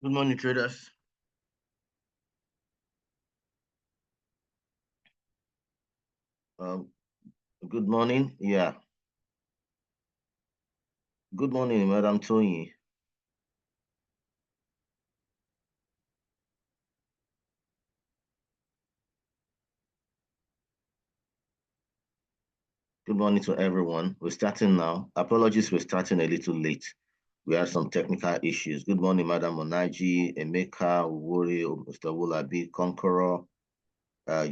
Good morning, traders. Um, good morning. Yeah. Good morning, Madam Tony. Good morning to everyone. We're starting now. Apologies, we're starting a little late. We had some technical issues. Good morning, Madam Onaji, Emeka, Wuri, Mr. Wulabi, Conqueror,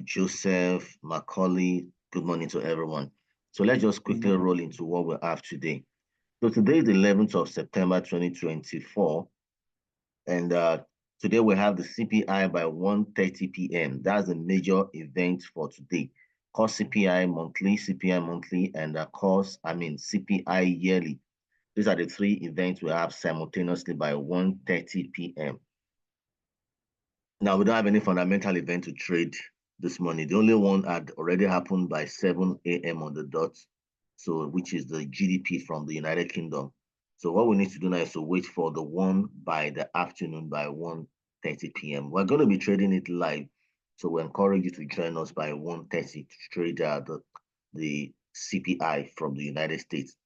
Joseph, Macaulay. Good morning to everyone. So let's just quickly roll into what we have today. So today is the 11th of September, 2024. And today we have the CPI by 1:30 p.m. That's a major event for today. Core CPI monthly, and CPI yearly. These are the three events we have simultaneously by 1:30 p.m. Now, we don't have any fundamental event to trade this morning. The only one had already happened by 7 a.m. on the dot, so which is the GDP from the United Kingdom. So what we need to do now is to wait for the one by the afternoon by 1:30 p.m. We're going to be trading it live, so we encourage you to join us by 1:30 to trade the CPI from the United States.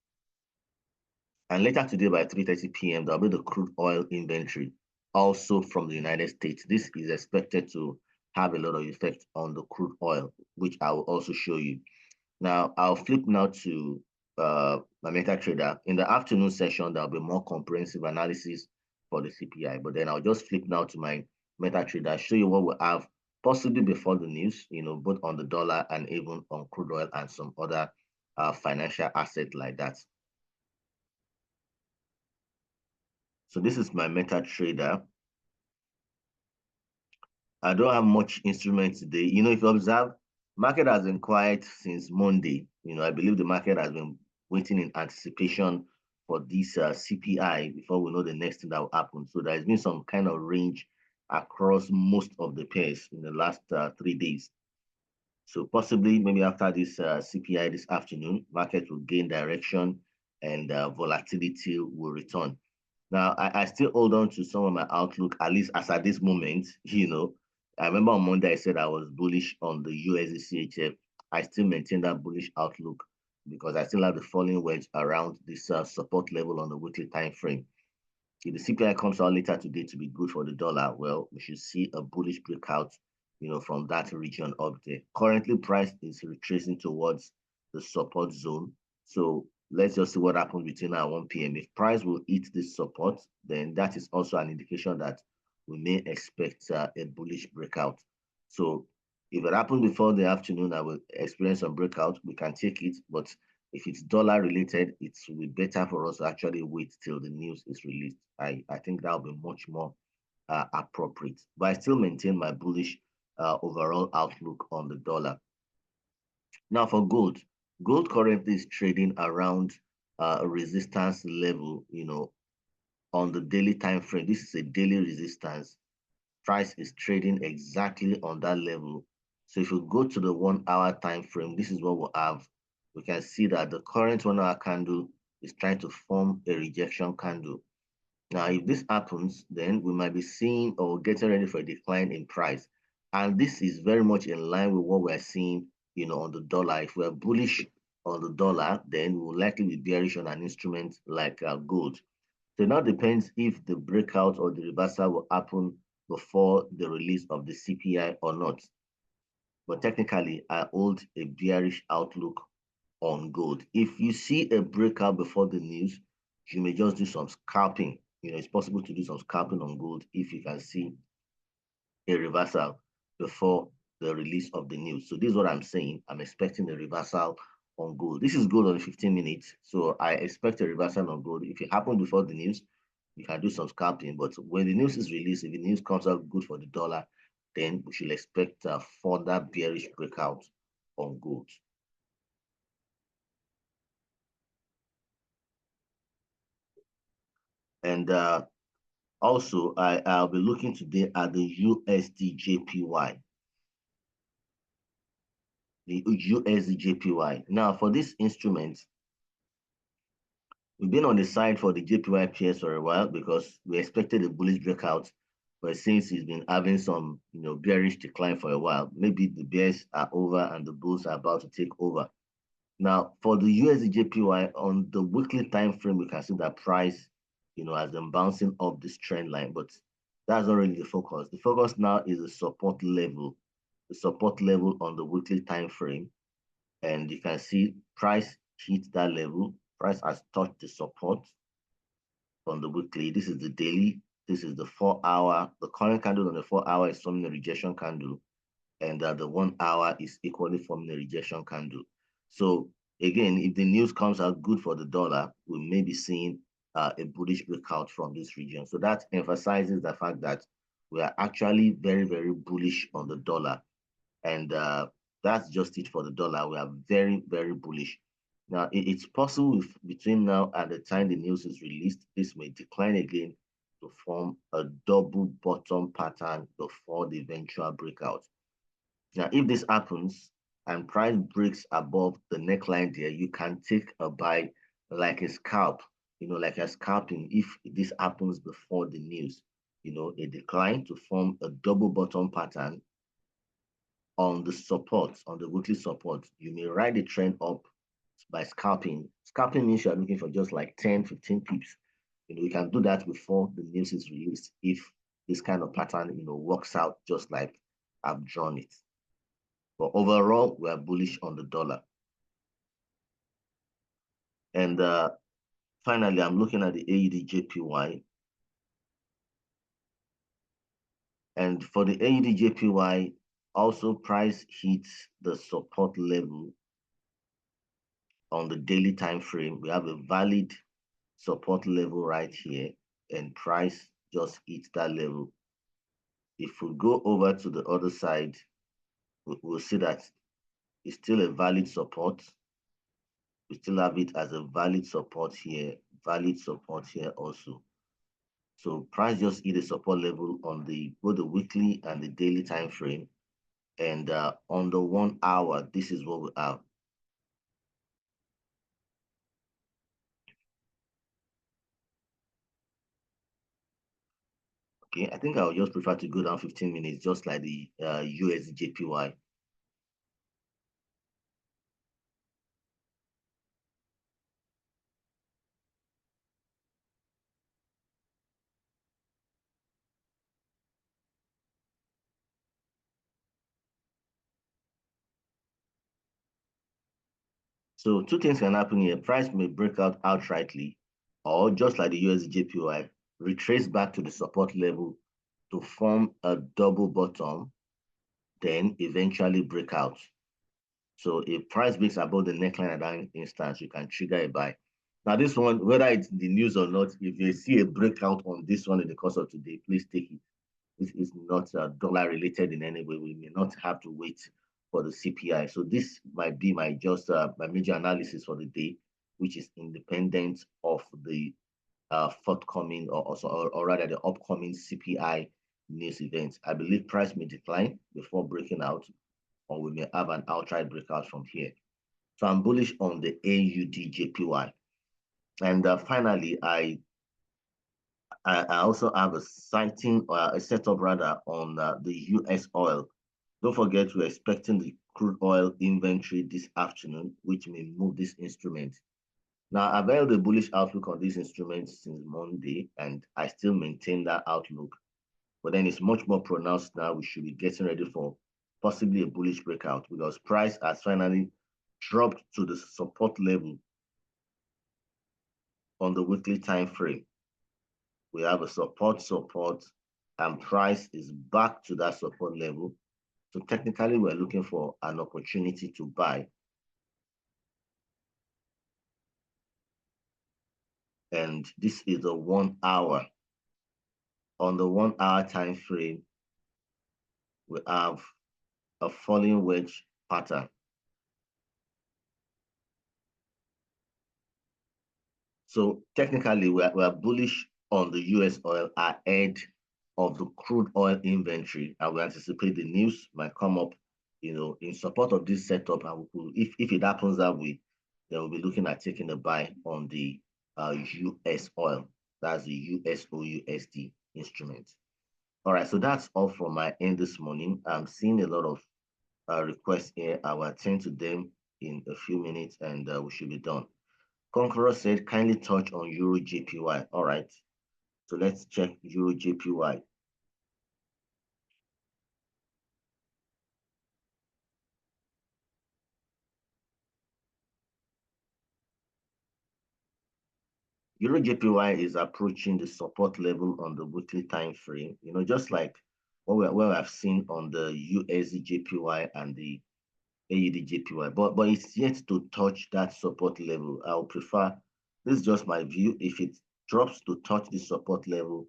And later today by 3:30 p.m., there'll be the crude oil inventory, also from the United States. This is expected to have a lot of effect on the crude oil, which I will also show you. Now, I'll flip now to my MetaTrader. In the afternoon session, there'll be more comprehensive analysis for the CPI. But then I'll just flip now to my MetaTrader, show you what we have possibly before the news, both on the dollar and even on crude oil and some other financial assets like that. So this is my MetaTrader. I don't have much instrument today. If you observe, market has been quiet since Monday. I believe the market has been waiting in anticipation for this CPI before we know the next thing that will happen. So there has been some kind of range across most of the pairs in the last 3 days. So possibly maybe after this CPI this afternoon, market will gain direction and volatility will return. Now, I still hold on to some of my outlook, at least as at this moment. I remember on Monday I said I was bullish on the USD CHF. I still maintain that bullish outlook because I still have the falling wedge around this support level on the weekly time frame. If the CPI comes out later today to be good for the dollar, well, we should see a bullish breakout, from that region up there. Currently, price is retracing towards the support zone. So let's just see what happens between now and 1 p.m. If price will hit this support, then that is also an indication that we may expect a bullish breakout. So if it happens before the afternoon, I will experience some breakout. We can take it, but if it's dollar related, it will be better for us to actually wait till the news is released. I think that will be much more appropriate. But I still maintain my bullish overall outlook on the dollar. Now for gold, gold currently is trading around a resistance level, on the daily time frame. This is a daily resistance. Price is trading exactly on that level. So if you go to the 1 hour time frame, this is what we have. We can see that the current 1 hour candle is trying to form a rejection candle. Now, if this happens, then we might be seeing or getting ready for a decline in price. And this is very much in line with what we're seeing, on the dollar. If we're bullish on the dollar, then we'll likely be bearish on an instrument like gold. So it now depends if the breakout or the reversal will happen before the release of the CPI or not. But technically, I hold a bearish outlook on gold. If you see a breakout before the news, you may just do some scalping. It's possible to do some scalping on gold if you can see a reversal before the release of the news. So this is what I'm saying. I'm expecting a reversal on gold. This is gold on 15 minutes. So I expect a reversal on gold. If it happens before the news, you can do some scalping. But when the news is released, if the news comes out good for the dollar, then we should expect a further bearish breakout on gold. And also, I'll be looking today at the USD the USD JPY. Now, for this instrument, We've been on the side for the JPY pairs for a while because we expected a bullish breakout, but since it's been having some, bearish decline for a while, maybe the bears are over and the bulls are about to take over. Now, for the USD JPY on the weekly time frame, we can see that price, has been bouncing off this trend line, but that's not really the focus. The focus now is the support level on the weekly time frame, and you can see price hit that level. Price has touched the support on the weekly. This is the daily. This is the 4 hour. The current candle on the 4 hour is forming a rejection candle, and the 1 hour is equally forming a rejection candle. So again, if the news comes out good for the dollar, we may be seeing a bullish breakout from this region. So that emphasizes the fact that we are actually very, very bullish on the dollar. And that's just it for the dollar. We are very, very bullish. Now, it's possible if between now and the time the news is released, this may decline again to form a double bottom pattern before the eventual breakout. Now, if this happens and price breaks above the neckline there, you can take a buy like a scalp, like a scalping if this happens before the news, a decline to form a double bottom pattern on the support, on the weekly support. You may ride the trend up by scalping. Scalping means you're looking for just like 10, 15 pips. You can do that before the news is released if this kind of pattern, works out just like I've drawn it. But overall, we are bullish on the dollar. And finally, I'm looking at the AUD JPY. And for the AUD JPY, also price hits the support level on the daily time frame. We have a valid support level right here, and price just hits that level. If we go over to the other side, we'll see that it's still a valid support. We still have it as a valid support here also. So price just hit a support level on both the weekly and the daily time frame. And on the 1 hour, this is what we have. Okay, I think I would just prefer to go down 15 minutes, just like the USD JPY. So two things can happen here. Price may break out outrightly, or just like the USD JPY, retrace back to the support level to form a double bottom, then eventually break out. So if price breaks above the neckline at that instance, you can trigger a buy. Now this one, whether it's the news or not, if you see a breakout on this one in the course of today, please take it. This is not dollar related in any way. We may not have to wait for the CPI. So this might be my major analysis for the day, which is independent of the forthcoming or rather the upcoming CPI news events. I believe price may decline before breaking out, or we may have an outright breakout from here. So I'm bullish on the AUD JPY. And finally, I also have a sighting or a setup rather on the US oil. Don't forget, we're expecting the crude oil inventory this afternoon, which may move this instrument. Now, I've held a bullish outlook on this instrument since Monday, and I still maintain that outlook. But then it's much more pronounced now. We should be getting ready for possibly a bullish breakout because price has finally dropped to the support level on the weekly time frame. We have a support, and price is back to that support level. So technically, we're looking for an opportunity to buy. And this is a 1 hour. On the 1 hour time frame, we have a falling wedge pattern. So technically, we're bullish on the US oil ahead of the crude oil inventory, and we anticipate the news might come up, in support of this setup. And if it happens that way, then we'll be looking at taking a buy on the US oil. That's the USOUSD instrument. All right, so that's all from my end this morning. I'm seeing a lot of requests here. I will attend to them in a few minutes and we should be done. Conqueror said, kindly touch on Euro JPY. All right, so let's check Euro JPY. Euro JPY is approaching the support level on the weekly time frame. Just like what I've seen on the USD JPY and the AUD JPY, but it's yet to touch that support level. I'll prefer, this is just my view. If it drops to touch the support level,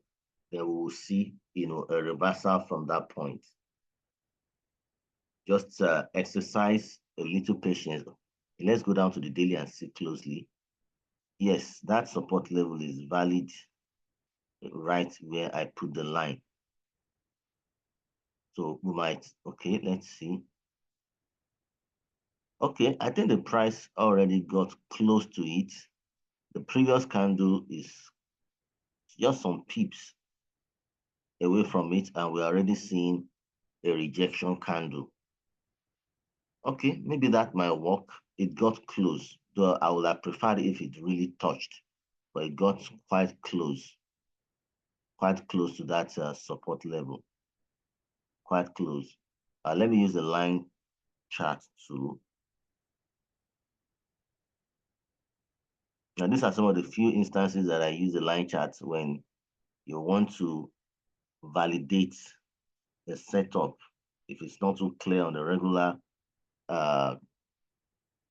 then we will see, a reversal from that point. Just exercise a little patience. Let's go down to the daily and see closely. Yes, that support level is valid right where I put the line. So we might, okay, let's see. Okay, I think the price already got close to it. The previous candle is just some pips away from it, and we're already seeing a rejection candle. Okay, maybe that might work. It got close, though I would have preferred if it really touched, but it got quite close to that support level, quite close. Let me use the line chart too. Now, these are some of the few instances that I use the line chart when you want to validate the setup. If it's not too clear on the regular uh,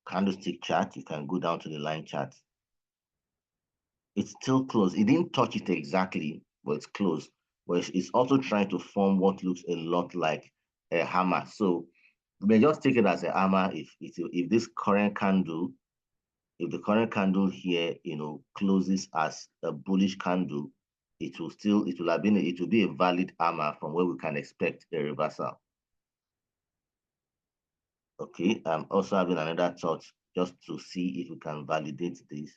candlestick chart, you can go down to the line chart. It's still close. It didn't touch it exactly, but it's close. But it's also trying to form what looks a lot like a hammer. So we may just take it as a hammer if this current candle, if the current candle here, closes as a bullish candle, it will be a valid hammer from where we can expect a reversal. Okay, I'm also having another thought just to see if we can validate this.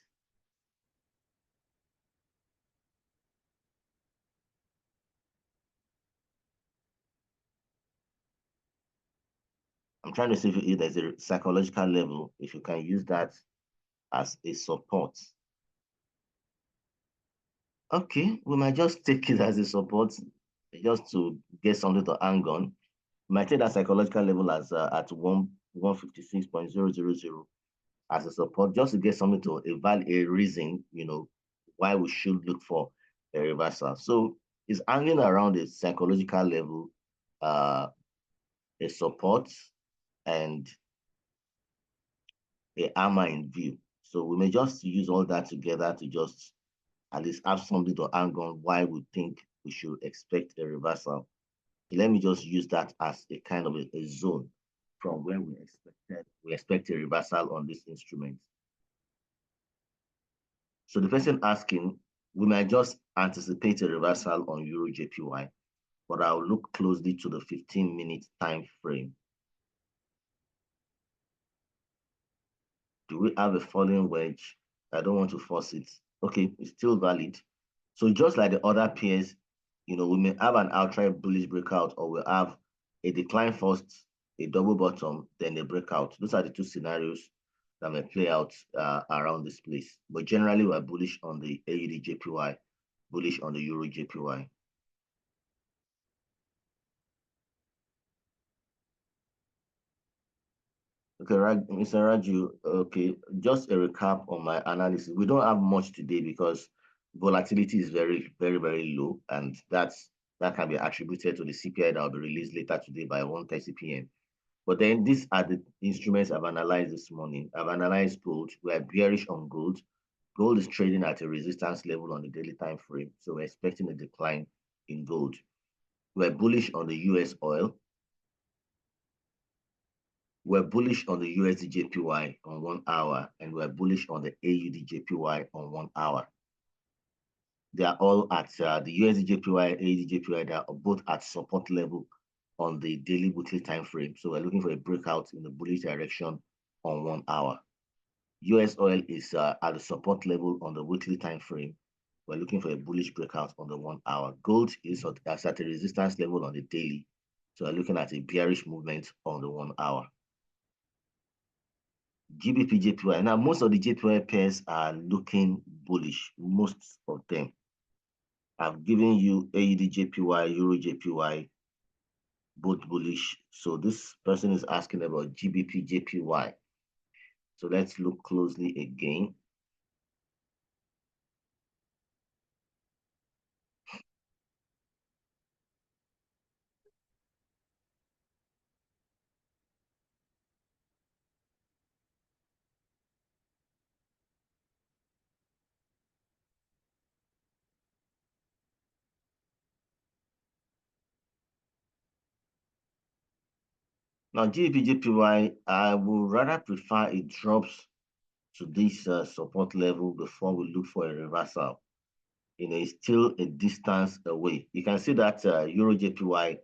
I'm trying to see if there's a psychological level, if you can use that as a support. Okay, we might just take it as a support just to get something to hang on. We might take that psychological level as at 156.000 as a support, just to get something to evaluate a reason, why we should look for a reversal. So it's hanging around a psychological level, a support, and a hammer in view. So we may just use all that together to just at least have something to hang on why we think we should expect a reversal. Let me just use that as a kind of a zone from where we expect a reversal on this instrument. So the person asking, we might just anticipate a reversal on Euro JPY, but I'll look closely to the 15-minute time frame. Do we have a falling wedge? I don't want to force it. Okay, it's still valid. So just like the other pairs, we may have an outright bullish breakout, or we'll have a decline first, a double bottom, then a breakout. Those are the two scenarios that may play out around this place. But generally, we're bullish on the AUD JPY, bullish on the Euro JPY. Okay, Mr. Raju, okay, just a recap on my analysis. We don't have much today because volatility is very, very, very low, and that can be attributed to the CPI that will be released later today by 1:30 p.m. But then these are the instruments I've analyzed this morning. I've analyzed gold. We are bearish on gold. Gold is trading at a resistance level on the daily time frame, so we're expecting a decline in gold. We're bullish on the US oil. We're bullish on the USD JPY on 1 hour, and we're bullish on the AUD JPY on 1 hour. They are all at the USD JPY, AUD JPY, they are both at support level on the daily weekly time frame. So we're looking for a breakout in the bullish direction on 1 hour. US oil is at the support level on the weekly time frame. We're looking for a bullish breakout on the 1 hour. Gold is at a resistance level on the daily. So we're looking at a bearish movement on the 1 hour. GBP, JPY. Now, most of the JPY pairs are looking bullish. Most of them. I've given you AUD, JPY, Euro, JPY, both bullish. So this person is asking about GBP, JPY. So let's look closely again. Now, GBP, JPY, I would rather prefer it drops to this support level before we look for a reversal. It's still a distance away. You can see that Euro JPY,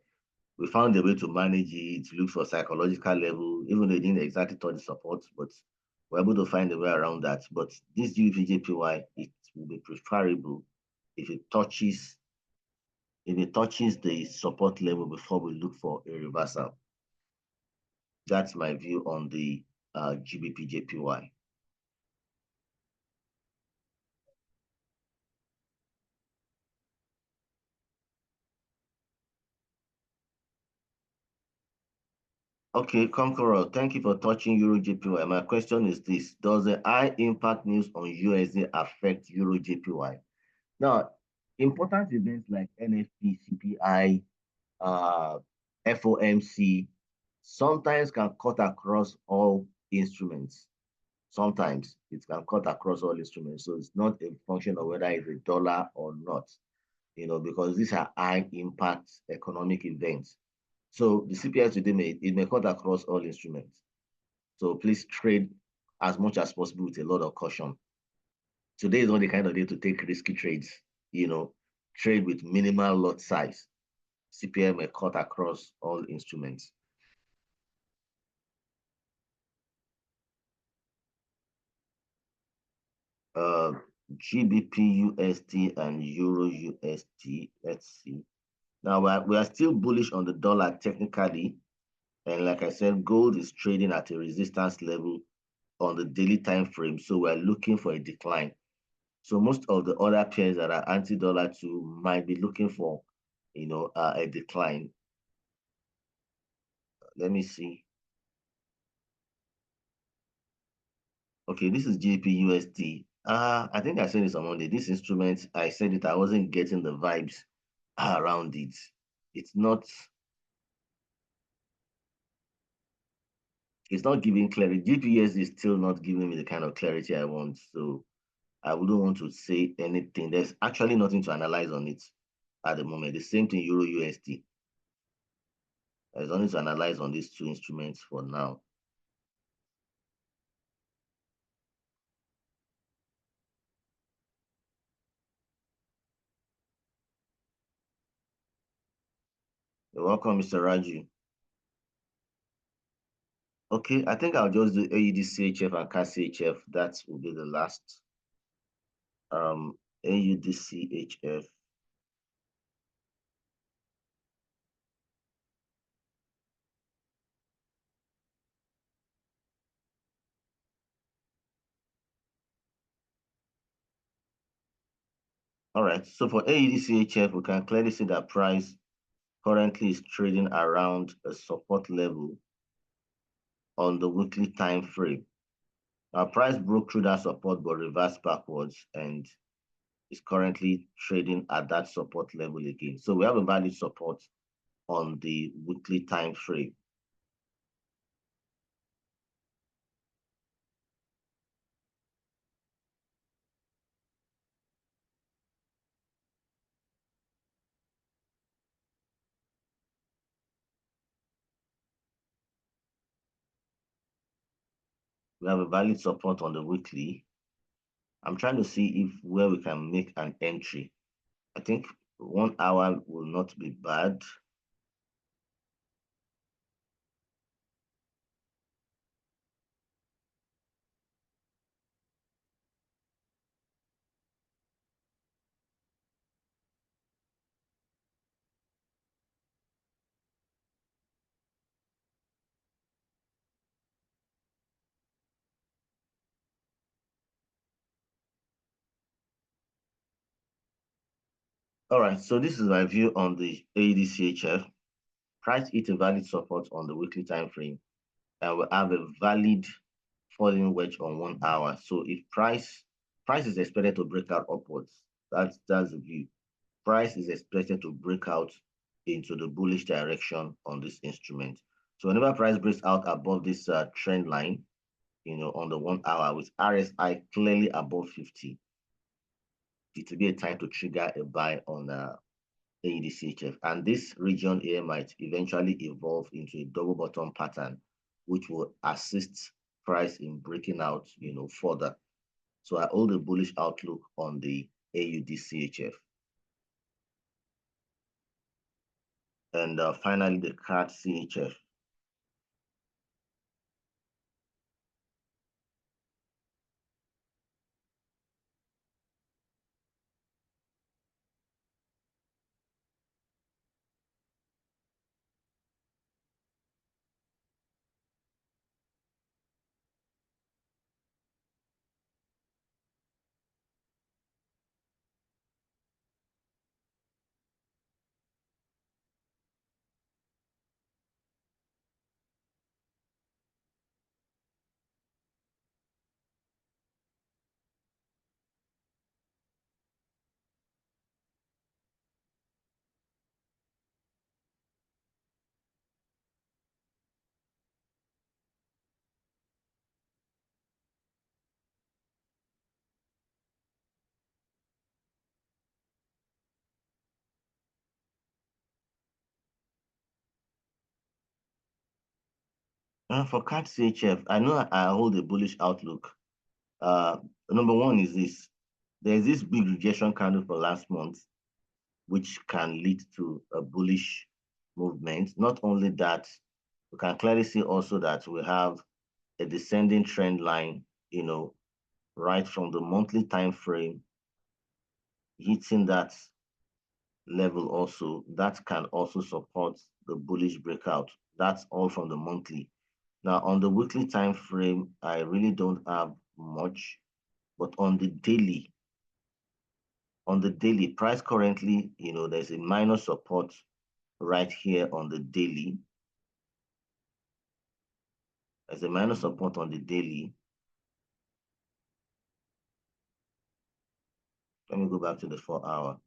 we found a way to manage it, look for psychological level, even though it didn't exactly touch the support, but we're able to find a way around that. But this GBP JPY, it will be preferable if it touches the support level before we look for a reversal. That's my view on the GBP JPY. Okay, Conqueror, thank you for touching Euro JPY. My question is this: does the high impact news on USD affect Euro JPY? Now, important events like NFP, CPI, FOMC sometimes can cut across all instruments. Sometimes it can cut across all instruments. So it's not a function of whether it's a dollar or not, because these are high impact economic events. So the CPI today may cut across all instruments. So please trade as much as possible with a lot of caution. Today is not the kind of day to take risky trades, trade with minimal lot size. CPI may cut across all instruments. GBP USD and Euro USD. Let's see. Now we are still bullish on the dollar technically. And like I said, gold is trading at a resistance level on the daily time frame. So we're looking for a decline. So most of the other pairs that are anti-dollar too might be looking for, a decline. Let me see. Okay, this is GBP USD. I think I said this on Monday. This instrument, I said it, I wasn't getting the vibes around it. It's not giving clarity. GPS is still not giving me the kind of clarity I want. So I wouldn't want to say anything. There's actually nothing to analyze on it at the moment. The same thing, Euro USD. There's nothing to analyze on these two instruments for now. You're welcome, Mr. Raju. Okay, I think I'll just do AUD CHF and CAD CHF. That will be the last. AUD CHF. All right, so for AUD CHF, we can clearly see that price currently is trading around a support level on the weekly time frame. Our price broke through that support but reversed backwards and is currently trading at that support level again. So we have a valid support on the weekly time frame. We have a valid support on the weekly. I'm trying to see if where we can make an entry. I think 1 hour will not be bad. All right, so this is my view on the AEDCHF. Price hit a valid support on the weekly time frame and will have a valid falling wedge on 1 hour. So if price is expected to break out upwards, that's the view. Price is expected to break out into the bullish direction on this instrument. So whenever price breaks out above this trend line, on the 1 hour with RSI clearly above 50, it will be a time to trigger a buy on AEDCHF. And this region here might eventually evolve into a double bottom pattern, which will assist price in breaking out, further. So I hold a bullish outlook on the AUDCHF. And finally, the CAD CHF. For CAD CHF, I know I hold a bullish outlook. Uh, Number one is this. There's this big rejection candle for last month, which can lead to a bullish movement. Not only that, we can clearly see also that we have a descending trend line, right from the monthly time frame, hitting that level also. That can also support the bullish breakout. That's all from the monthly. Now, on the weekly time frame, I really don't have much, but on the daily price currently, there's a minor support right here on the daily. There's a minor support on the daily. Let me go back to the 4 hour.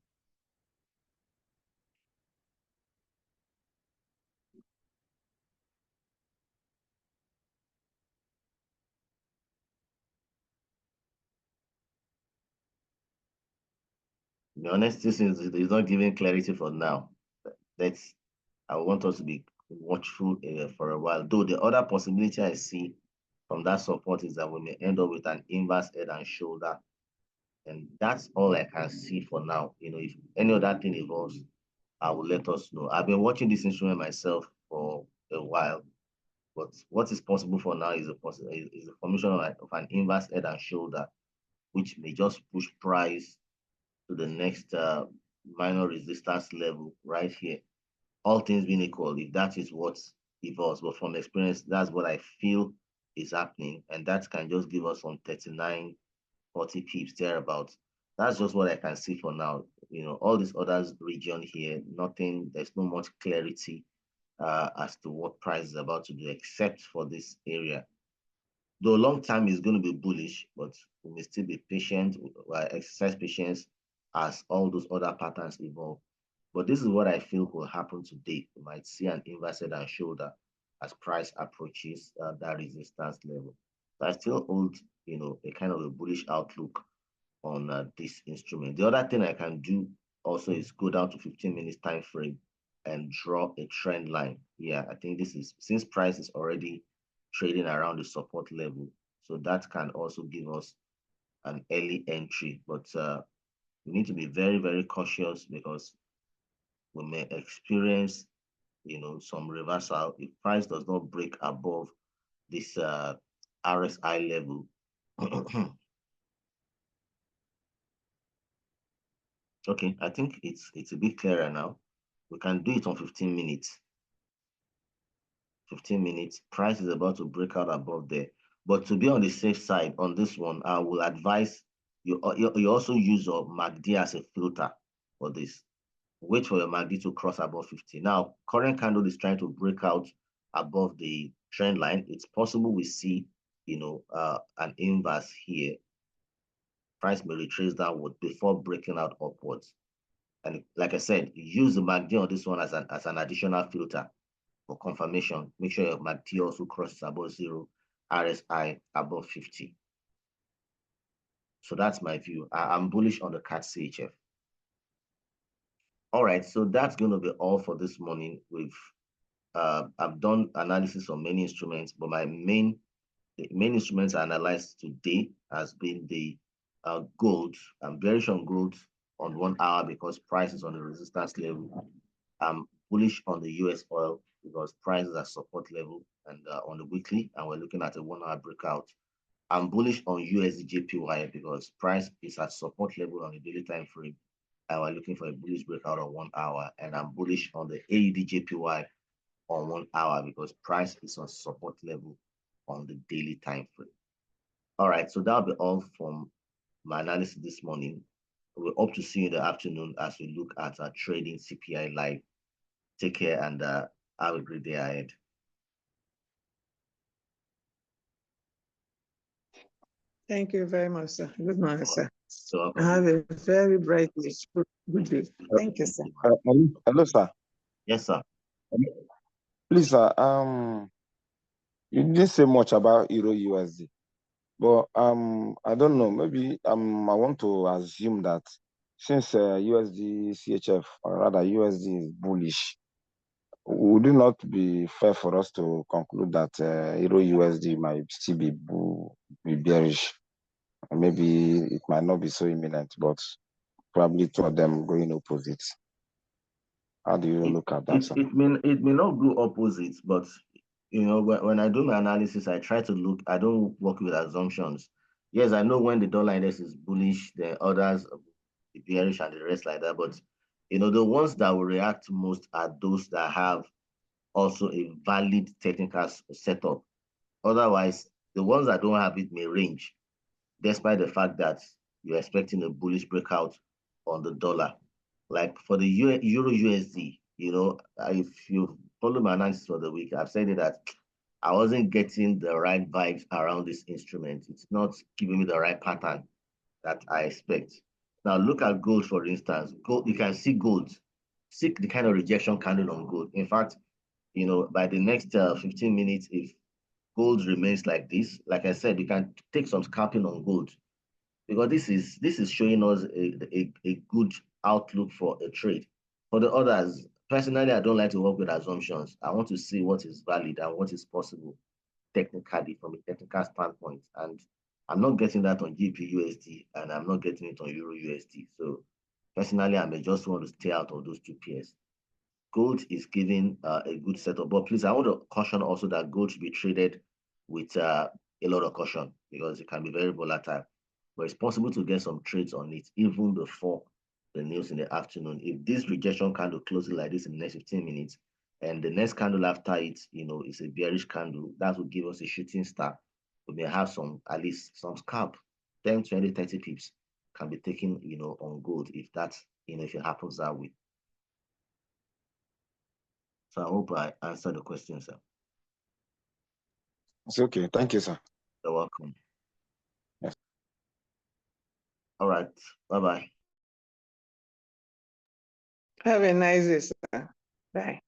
The honest, this is not giving clarity for now. That's I want us to be watchful for a while. Though the other possibility I see from that support is that we may end up with an inverse head and shoulder. And that's all I can see for now. If any other thing evolves, I will let us know. I've been watching this instrument myself for a while, but what is possible for now is is the formation of an inverse head and shoulder, which may just push price to the next minor resistance level right here. All things being equal, if that is what evolves, but from experience, that's what I feel is happening, and that can just give us some 39, 40 pips thereabouts. That's just what I can see for now. All this other region here, nothing, there's no much clarity as to what price is about to do, except for this area. Though long term is going to be bullish, but we may still be patient, exercise patience as all those other patterns evolve. But this is what I feel will happen today. We might see an inverse head and shoulder as price approaches that resistance level. So I still hold, a kind of a bullish outlook on this instrument. The other thing I can do also is go down to 15 minutes time frame and draw a trend line. Yeah, I think this is, since price is already trading around the support level, so that can also give us an early entry. But we need to be very, very cautious because we may experience, some reversal if price does not break above this RSI level. Okay, I think it's a bit clearer now. We can do it on 15 minutes. 15 minutes. Price is about to break out above there. But to be on the safe side on this one, I will advise you also use your MACD as a filter for this. wait for your MACD to cross above 50. Now, current candle is trying to break out above the trend line. It's possible we see, an inverse here. Price may retrace downward before breaking out upwards. And like I said, use the MACD on this one as an additional filter for confirmation. Make sure your MACD also crosses above 0, RSI above 50. So that's my view. I'm bullish on the CAT CHF. All right, so that's going to be all for this morning. I've done analysis on many instruments, but the main instruments I analyzed today has been the gold. I'm bearish on gold on 1 hour because price is on the resistance level. I'm bullish on the US oil because price is at support level and on the weekly, and we're looking at a 1 hour breakout. I'm bullish on USD JPY because price is at support level on the daily time frame, and we're looking for a bullish breakout on 1 hour. And I'm bullish on the AUD JPY on 1 hour because price is on support level on the daily time frame. All right, so that'll be all from my analysis this morning. We hope to see you in the afternoon as we look at our trading CPI live. Take care and have a great day ahead. Thank you very much, sir. Good morning, sir. So have a very bright day. Good day. Thank you, sir. Hello, sir. Yes, sir. Please, sir. You didn't say much about Euro USD, but I don't know. Maybe I want to assume that since USD CHF or rather USD is bullish, would it not be fair for us to conclude that Euro USD might still be bearish? Maybe it might not be so imminent, but probably two of them going opposite. How do you look at that, sir? It may not go opposite, but when I do my analysis, I try to look. I don't work with assumptions. Yes, I know when the dollar index is bullish, the others bearish and the rest like that. But the ones that will react most are those that have also a valid technical setup. Otherwise, the ones that don't have it may range, despite the fact that you're expecting a bullish breakout on the dollar. Like for the Euro USD, if you follow my analysis for the week, I've said it that I wasn't getting the right vibes around this instrument. It's not giving me the right pattern that I expect. Now look at gold, for instance. Gold, you can see gold, see the kind of rejection candle on gold. In fact, by the next 15 minutes, if gold remains like this, like I said, you can take some scalping on gold because this is showing us a good outlook for a trade. For the others, personally, I don't like to work with assumptions. I want to see what is valid and what is possible technically from a technical standpoint. And I'm not getting that on GBP/USD, and I'm not getting it on Euro USD. So personally, I may just want to stay out of those two pairs. Gold is giving a good setup, but please, I want to caution also that gold should be traded with a lot of caution because it can be very volatile. But it's possible to get some trades on it even before the news in the afternoon. If this rejection candle closes like this in the next 15 minutes, and the next candle after it, is a bearish candle, that will give us a shooting star. We may have at least some scalp, 10, 20, 30 pips can be taken, on gold if that's, if it happens that way. So I hope I answered the question, sir. It's okay. Thank you, sir. You're welcome. Yes. All right. Bye-bye. Have a nice day, sir. Bye.